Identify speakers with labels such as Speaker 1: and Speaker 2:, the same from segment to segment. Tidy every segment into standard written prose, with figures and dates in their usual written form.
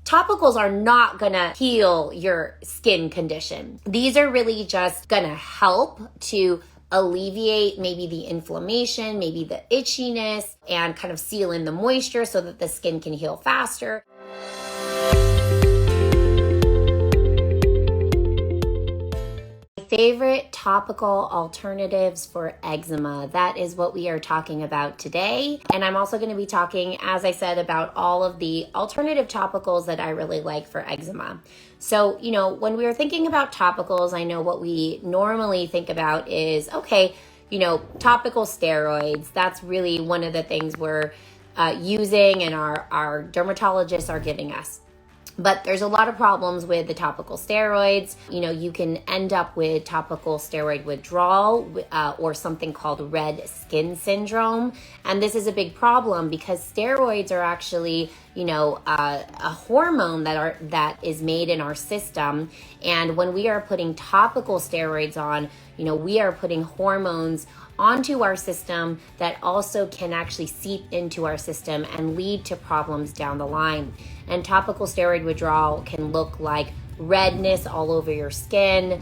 Speaker 1: topicals are not gonna heal your skin condition. These are really just gonna help to alleviate maybe the inflammation, maybe the itchiness, and kind of seal in the moisture so that the skin can heal faster. Favorite topical alternatives for eczema. That is what we are talking about today. And I'm also going to be talking, as I said, about all of the alternative topicals that I really like for eczema. So, when we are thinking about topicals, I know what we normally think about is, okay, topical steroids. That's really one of the things we're using and our dermatologists are giving us. But there's a lot of problems with the topical steroids. You can end up with topical steroid withdrawal or something called red skin syndrome. And this is a big problem because steroids are actually, a hormone that is made in our system. And when we are putting topical steroids on, we are putting hormones onto our system that also can actually seep into our system and lead to problems down the line. And topical steroid withdrawal can look like redness all over your skin,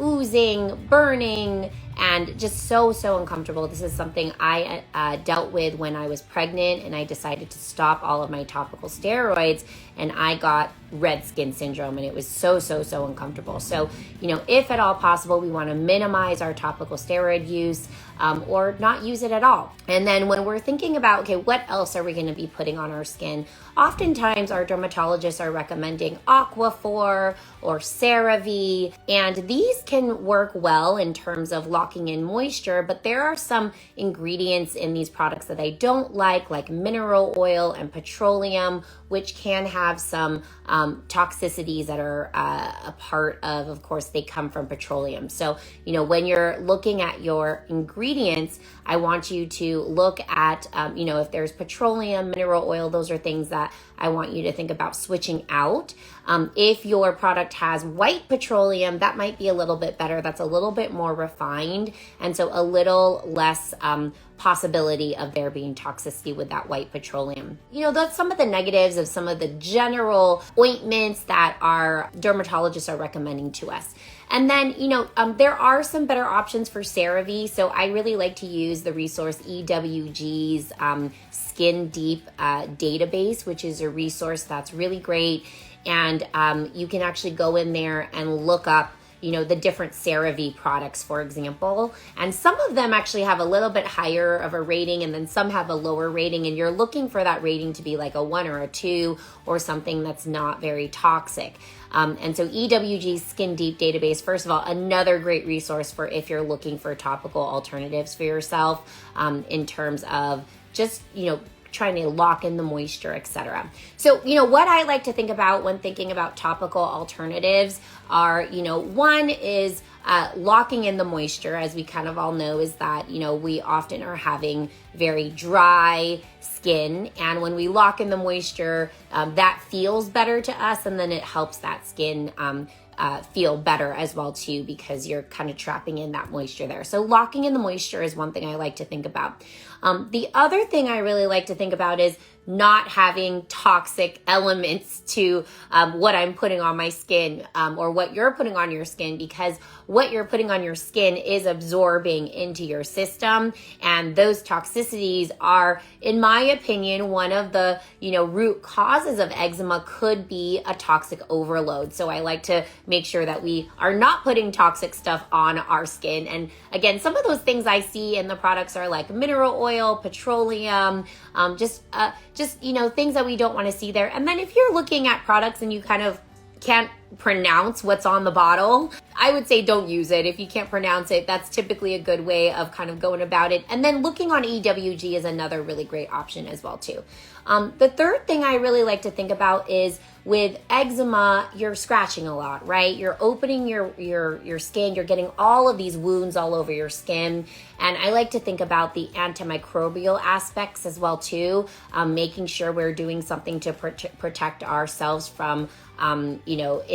Speaker 1: oozing, burning, and just so uncomfortable. This is something I dealt with when I was pregnant, and I decided to stop all of my topical steroids, and I got red skin syndrome, and it was so uncomfortable. So, if at all possible, we want to minimize our topical steroid use or not use it at all. And then when we're thinking about, okay, what else are we going to be putting on our skin? Oftentimes our dermatologists are recommending Aquaphor or CeraVe, and these can work well in terms of locking in moisture, but there are some ingredients in these products that I don't like mineral oil and petroleum, which can have some toxicities that are a part of course, they come from petroleum. So, when you're looking at your ingredients, I want you to look at, if there's petroleum, mineral oil, those are things that I want you to think about switching out. If your product has white petroleum, that might be a little bit better. That's a little bit more refined. And so a little less possibility of there being toxicity with that white petroleum. That's some of the negatives of some of the general ointments that our dermatologists are recommending to us. And then, there are some better options for CeraVe. So I really like to use the resource EWG's Skin Deep database, which is a resource that's really great. And you can actually go in there and look up the different CeraVe products, for example. And some of them actually have a little bit higher of a rating, and then some have a lower rating, and you're looking for that rating to be like a 1 or a 2 or something that's not very toxic. And so EWG's Skin Deep database, first of all, another great resource for if you're looking for topical alternatives for yourself in terms of just, trying to lock in the moisture, etc. So, what I like to think about when thinking about topical alternatives are, one is locking in the moisture, as we kind of all know, is that, we often are having very dry skin. And when we lock in the moisture, that feels better to us. And then it helps that skin feel better as well too, because you're kind of trapping in that moisture there. So locking in the moisture is one thing I like to think about. The other thing I really like to think about is not having toxic elements to what I'm putting on my skin or what you're putting on your skin, because what you're putting on your skin is absorbing into your system. And those toxicities are, in my opinion, one of the root causes of eczema could be a toxic overload. So I like to make sure that we are not putting toxic stuff on our skin. And again, some of those things I see in the products are like mineral oil, petroleum, just things that we don't want to see there. And then if you're looking at products and you kind of can't pronounce what's on the bottle, I would say don't use it. If you can't pronounce it, that's typically a good way of kind of going about it. And then looking on EWG is another really great option as well too. The third thing I really like to think about is with eczema, you're scratching a lot, right? You're opening your skin, you're getting all of these wounds all over your skin. And I like to think about the antimicrobial aspects as well too, making sure we're doing something to protect ourselves from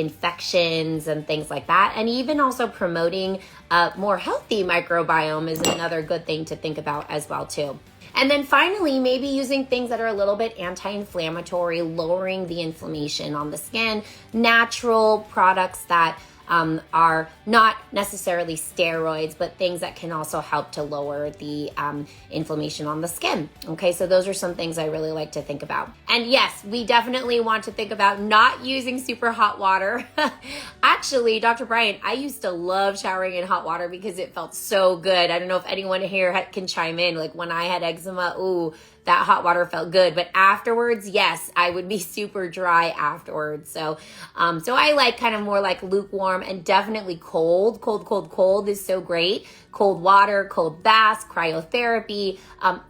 Speaker 1: infections and things like that. And even also promoting a more healthy microbiome is another good thing to think about as well too. And then finally, maybe using things that are a little bit anti-inflammatory, lowering the inflammation on the skin, natural products that are not necessarily steroids, but things that can also help to lower the inflammation on the skin. Okay, so those are some things I really like to think about. And yes, we definitely want to think about not using super hot water. Actually, Dr. Bryant, I used to love showering in hot water because it felt so good. I don't know if anyone here can chime in. Like when I had eczema, ooh, that hot water felt good. But afterwards, yes, I would be super dry afterwards. So I like kind of more like lukewarm, and definitely cold is so great. Cold water, cold baths, cryotherapy,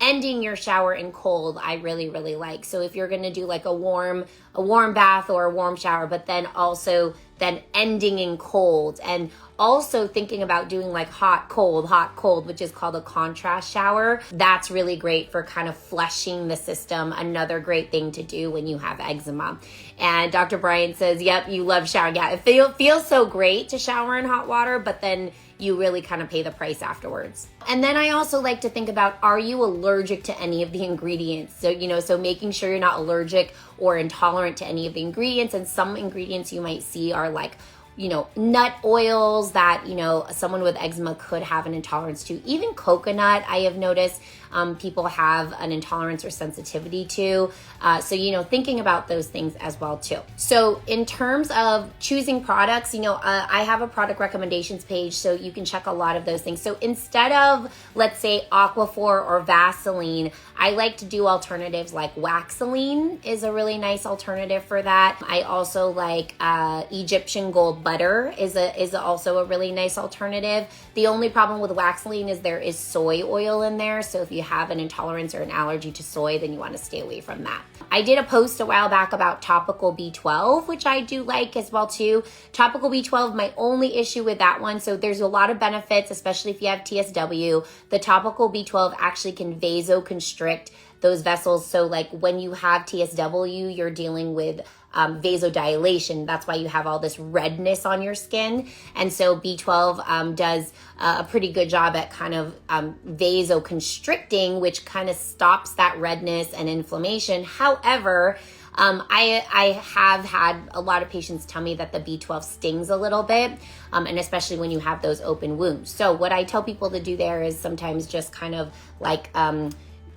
Speaker 1: ending your shower in cold, I really, really like. So if you're going to do like a warm bath or a warm shower, but then also then ending in cold, and also thinking about doing like hot, cold, which is called a contrast shower. That's really great for kind of flushing the system. Another great thing to do when you have eczema. And Dr. Bryant says, yep, you love showering. Yeah, it feels so great to shower in hot water, but then you really kind of pay the price afterwards. And then I also like to think about, are you allergic to any of the ingredients? So making sure you're not allergic or intolerant to any of the ingredients. And some ingredients you might see are like, nut oils that, someone with eczema could have an intolerance to. Even coconut, I have noticed people have an intolerance or sensitivity to. So, thinking about those things as well too. So in terms of choosing products, I have a product recommendations page, so you can check a lot of those things. So instead of, let's say, Aquaphor or Vaseline, I like to do alternatives like Waxaline is a really nice alternative for that. I also like Egyptian gold butter is also a really nice alternative. The only problem with Waxaline is there is soy oil in there. So if you have an intolerance or an allergy to soy, then you want to stay away from that. I did a post a while back about topical B12, which I do like as well too. Topical B12, my only issue with that one, so there's a lot of benefits, especially if you have TSW. The topical B12 actually can vasoconstrict those vessels. So like when you have TSW, you're dealing with vasodilation. That's why you have all this redness on your skin. And so B12 does a pretty good job at kind of vasoconstricting, which kind of stops that redness and inflammation. However, I have had a lot of patients tell me that the B12 stings a little bit, and especially when you have those open wounds. So what I tell people to do there is sometimes just kind of like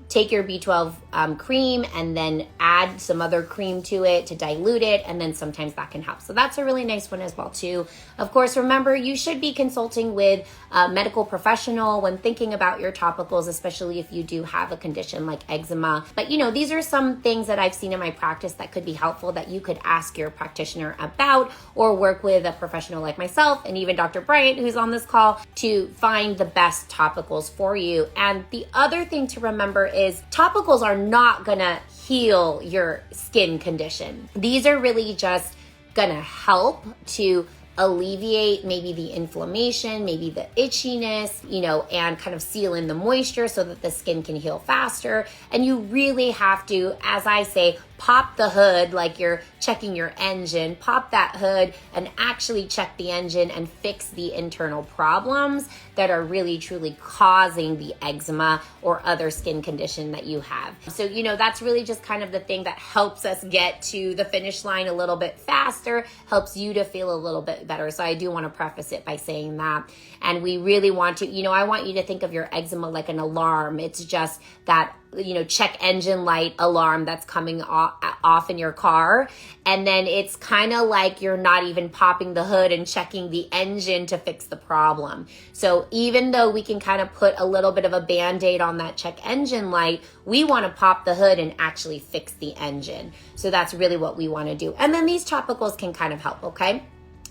Speaker 1: take your B12 cream and then add some other cream to it to dilute it, and then sometimes that can help. So that's a really nice one as well too. Of course, remember, you should be consulting with a medical professional when thinking about your topicals, especially if you do have a condition like eczema. But these are some things that I've seen in my practice that could be helpful that you could ask your practitioner about, or work with a professional like myself and even Dr. Bryant, who's on this call, to find the best topicals for you. And the other thing to remember is topicals are not gonna heal your skin condition. These are really just gonna help to alleviate maybe the inflammation, maybe the itchiness, and kind of seal in the moisture so that the skin can heal faster. And you really have to, as I say, pop the hood like you're checking your engine, pop that hood and actually check the engine and fix the internal problems that are really truly causing the eczema or other skin condition that you have. So, that's really just kind of the thing that helps us get to the finish line a little bit faster, helps you to feel a little bit better. So I do want to preface it by saying that. And we really want to, I want you to think of your eczema like an alarm. It's just that, check engine light alarm that's coming off in your car. And then it's kind of like you're not even popping the hood and checking the engine to fix the problem. So even though we can kind of put a little bit of a Band-Aid on that check engine light, we want to pop the hood and actually fix the engine. So that's really what we want to do. And then these topicals can kind of help, okay?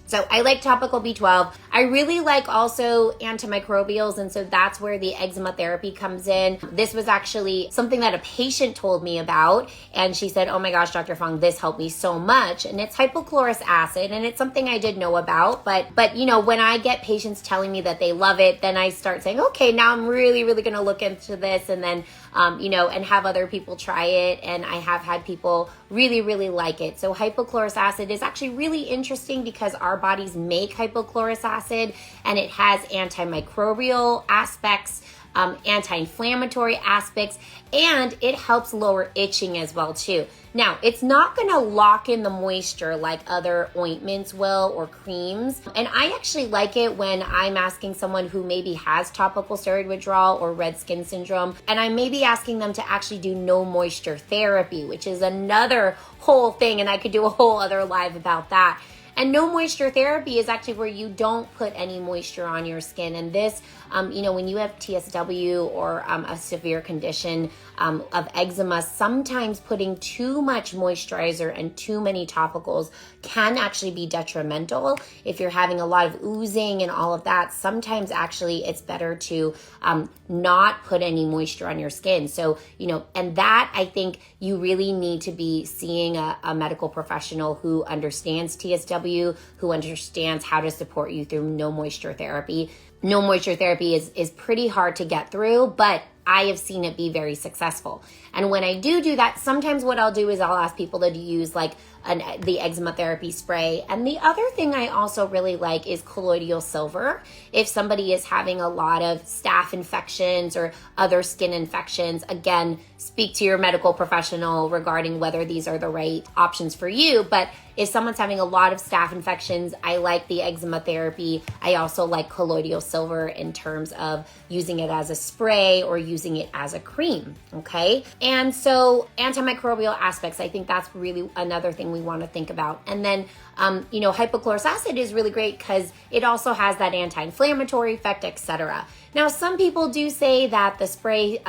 Speaker 1: So I like topical B12. I really like also antimicrobials, and so that's where the eczema therapy comes in. This was actually something that a patient told me about, and she said, oh my gosh, Dr. Fong, this helped me so much. And it's hypochlorous acid, and it's something I did know about, but when I get patients telling me that they love it, then I start saying, okay, now I'm really, really gonna look into this, and then and have other people try it. And I have had people really, really like it. So hypochlorous acid is actually really interesting because our bodies make hypochlorous acid, and it has antimicrobial aspects anti-inflammatory aspects, and it helps lower itching as well too. Now, it's not gonna lock in the moisture like other ointments will or creams. And I actually like it when I'm asking someone who maybe has topical steroid withdrawal or red skin syndrome, and I may be asking them to actually do no moisture therapy, which is another whole thing, and I could do a whole other live about that. And no moisture therapy is actually where you don't put any moisture on your skin. And this, when you have TSW or a severe condition of eczema, sometimes putting too much moisturizer and too many topicals can actually be detrimental. If you're having a lot of oozing and all of that, sometimes actually it's better to not put any moisture on your skin. So, and that I think you really need to be seeing a medical professional who understands TSW, who understands how to support you through no moisture therapy. No moisture therapy is pretty hard to get through, but I have seen it be very successful. And when I do that, sometimes what I'll do is I'll ask people to use the eczema therapy spray. And the other thing I also really like is colloidal silver. If somebody is having a lot of staph infections or other skin infections, again, speak to your medical professional regarding whether these are the right options for you. But if someone's having a lot of staph infections, I like the eczema therapy. I also like colloidal silver in terms of using it as a spray or using it as a cream, okay? And so antimicrobial aspects, I think that's really another thing we want to think about. And then, hypochlorous acid is really great because it also has that anti-inflammatory effect, etc. Now, some people do say that the spray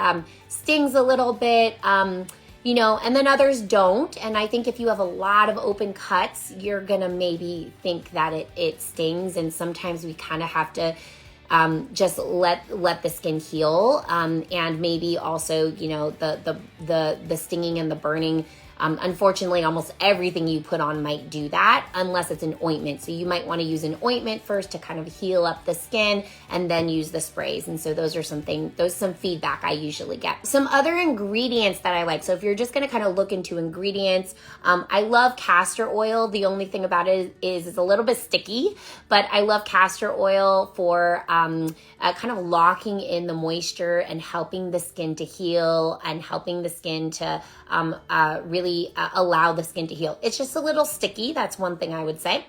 Speaker 1: stings a little bit, and then others don't. And I think if you have a lot of open cuts, you're gonna maybe think that it stings. And sometimes we kind of have to just let the skin heal. And maybe also, the stinging and the burning. Unfortunately, almost everything you put on might do that unless it's an ointment. So you might want to use an ointment first to kind of heal up the skin and then use the sprays. And so those are some feedback I usually get. Some other ingredients that I like. So if you're just going to kind of look into ingredients, I love castor oil. The only thing about it is it's a little bit sticky, but I love castor oil for kind of locking in the moisture and helping the skin to heal and helping the skin to really allow the skin to heal. It's just a little sticky. That's one thing I would say.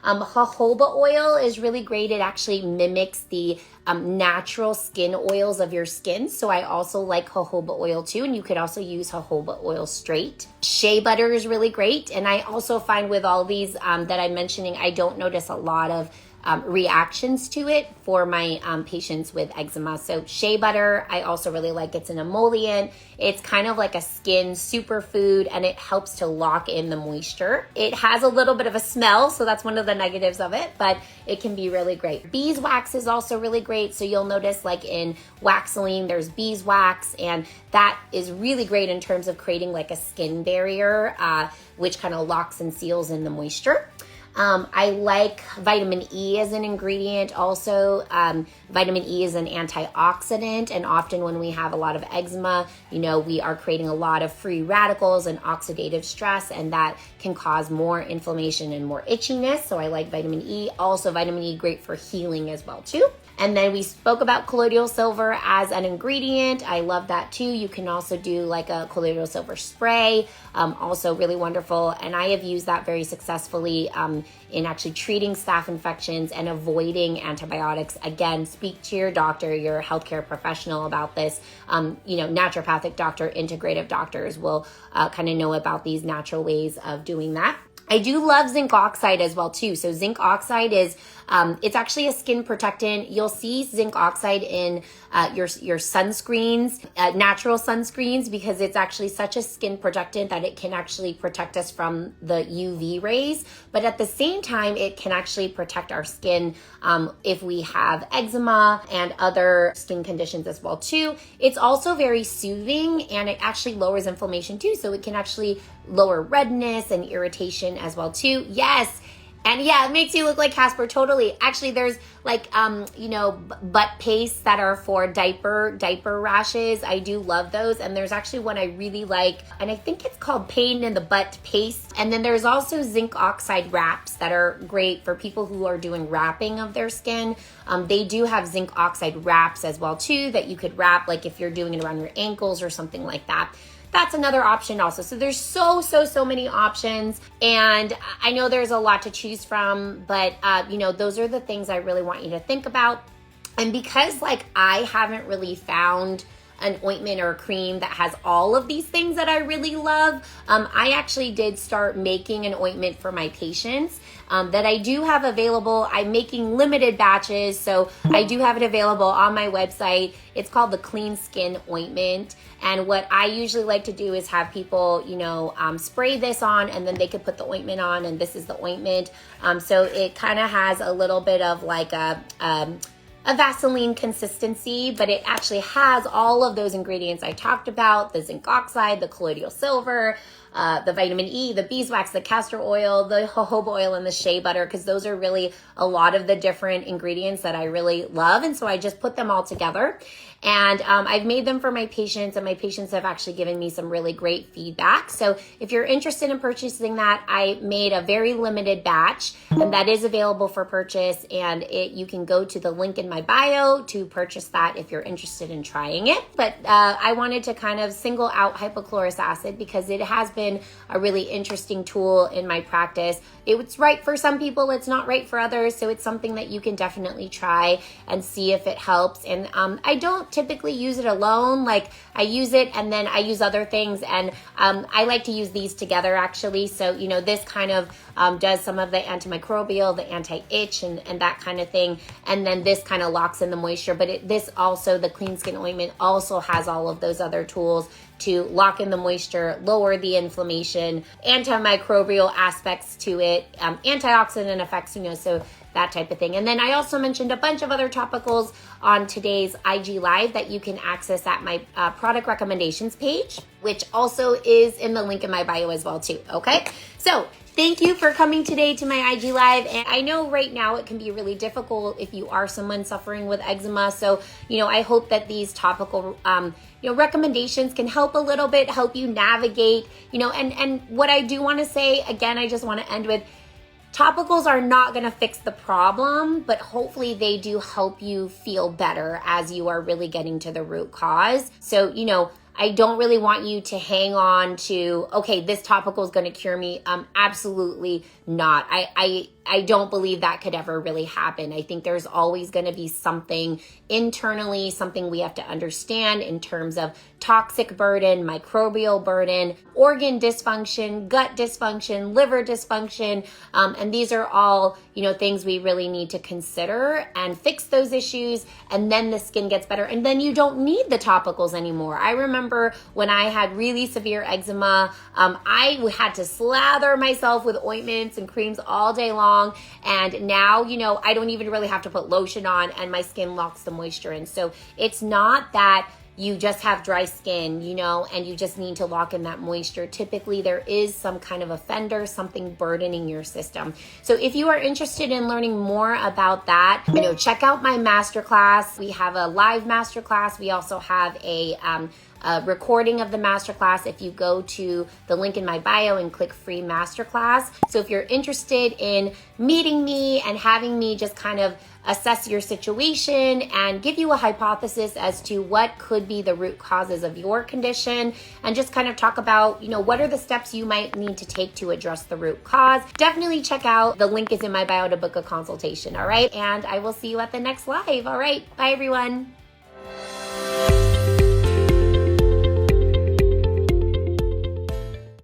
Speaker 1: Jojoba oil is really great. It actually mimics the natural skin oils of your skin. So I also like jojoba oil too. And you could also use jojoba oil straight. Shea butter is really great. And I also find with all these that I'm mentioning, I don't notice a lot of reactions to it for my patients with eczema. So shea butter, I also really like. It's an emollient. It's kind of like a skin superfood, and it helps to lock in the moisture. It has a little bit of a smell, so that's one of the negatives of it, but it can be really great. Beeswax is also really great. So you'll notice like in Waxoline, there's beeswax, and that is really great in terms of creating like a skin barrier, which kind of locks and seals in the moisture. I like vitamin E as an ingredient also. Vitamin E is an antioxidant, and often when we have a lot of eczema, we are creating a lot of free radicals and oxidative stress, and that can cause more inflammation and more itchiness. So I like vitamin E. Also, vitamin E great for healing as well too. And then we spoke about colloidal silver as an ingredient. I love that too. You can also do like a colloidal silver spray, also really wonderful. And I have used that very successfully in actually treating staph infections and avoiding antibiotics. Again, speak to your doctor, your healthcare professional about this. Naturopathic doctor, integrative doctors will kind of know about these natural ways of doing that. I do love zinc oxide as well too. So zinc oxide is, it's actually a skin protectant. You'll see zinc oxide in your sunscreens, natural sunscreens, because it's actually such a skin protectant that it can actually protect us from the UV rays. But at the same time, it can actually protect our skin if we have eczema and other skin conditions as well too. It's also very soothing, and it actually lowers inflammation too. So it can actually lower redness and irritation as well too. Yes, And yeah, it makes you look like Casper, totally. Actually, there's like, butt pastes that are for diaper rashes. I do love those. And there's actually one I really like, and I think it's called Pain in the Butt Paste. And then there's also zinc oxide wraps that are great for people who are doing wrapping of their skin. They do have zinc oxide wraps as well too, that you could wrap, like if you're doing it around your ankles or something like that. That's another option also. So there's so many options, and I know there's a lot to choose from, but those are the things I really want you to think about. And because like I haven't really found an ointment or a cream that has all of these things that I really love, I actually did start making an ointment for my patients that I do have available. I'm making limited batches, so I do have it available on my website. It's called the Clean Skin Ointment. And what I usually like to do is have people, spray this on, and then they could put the ointment on, and this is the ointment. So it kind of has a little bit of like a Vaseline consistency, but it actually has all of those ingredients I talked about: the zinc oxide, the colloidal silver, the vitamin E, the beeswax, the castor oil, the jojoba oil, and the shea butter, because those are really a lot of the different ingredients that I really love. And so I just put them all together. And I've made them for my patients, and my patients have actually given me some really great feedback. So if you're interested in purchasing that, I made a very limited batch, and that is available for purchase. And you can go to the link in my bio to purchase that if you're interested in trying it. But I wanted to kind of single out hypochlorous acid because it has been a really interesting tool in my practice. It's right for some people, it's not right for others. So it's something that you can definitely try and see if it helps. And I don't typically use it alone. Like I use it and then I use other things, and I like to use these together actually. So this kind of does some of the antimicrobial, the anti-itch, and that kind of thing, and then this kind of locks in the moisture. But this also, the Clean Skin Ointment also has all of those other tools to lock in the moisture, lower the inflammation, antimicrobial aspects to it, antioxidant effects, so that type of thing. And then I also mentioned a bunch of other topicals on today's IG Live that you can access at my product recommendations page, which also is in the link in my bio as well too, okay? So thank you for coming today to my IG Live. And I know right now it can be really difficult if you are someone suffering with eczema. So, I hope that these topical recommendations can help a little bit, help you navigate, and what I do want to say, again, I just want to end with, topicals are not going to fix the problem, but hopefully they do help you feel better as you are really getting to the root cause. So, I don't really want you to hang on to, okay, this topical is going to cure me. Absolutely not. I don't believe that could ever really happen. I think there's always going to be something internally, something we have to understand in terms of toxic burden, microbial burden, organ dysfunction, gut dysfunction, liver dysfunction. And these are all, things we really need to consider and fix those issues. And then the skin gets better. And then you don't need the topicals anymore. I remember when I had really severe eczema, I had to slather myself with ointments and creams all day long. And now, I don't even really have to put lotion on, and my skin locks the moisture in. So it's not that you just have dry skin, and you just need to lock in that moisture. Typically, there is some kind of offender, something burdening your system. So if you are interested in learning more about that, check out my masterclass. We have a live masterclass. We also have a recording of the masterclass if you go to the link in my bio and click free masterclass. So if you're interested in meeting me and having me just kind of assess your situation and give you a hypothesis as to what could be the root causes of your condition, and just kind of talk about, what are the steps you might need to take to address the root cause, definitely check out the link is in my bio to book a consultation. All right. And I will see you at the next live. All right. Bye everyone.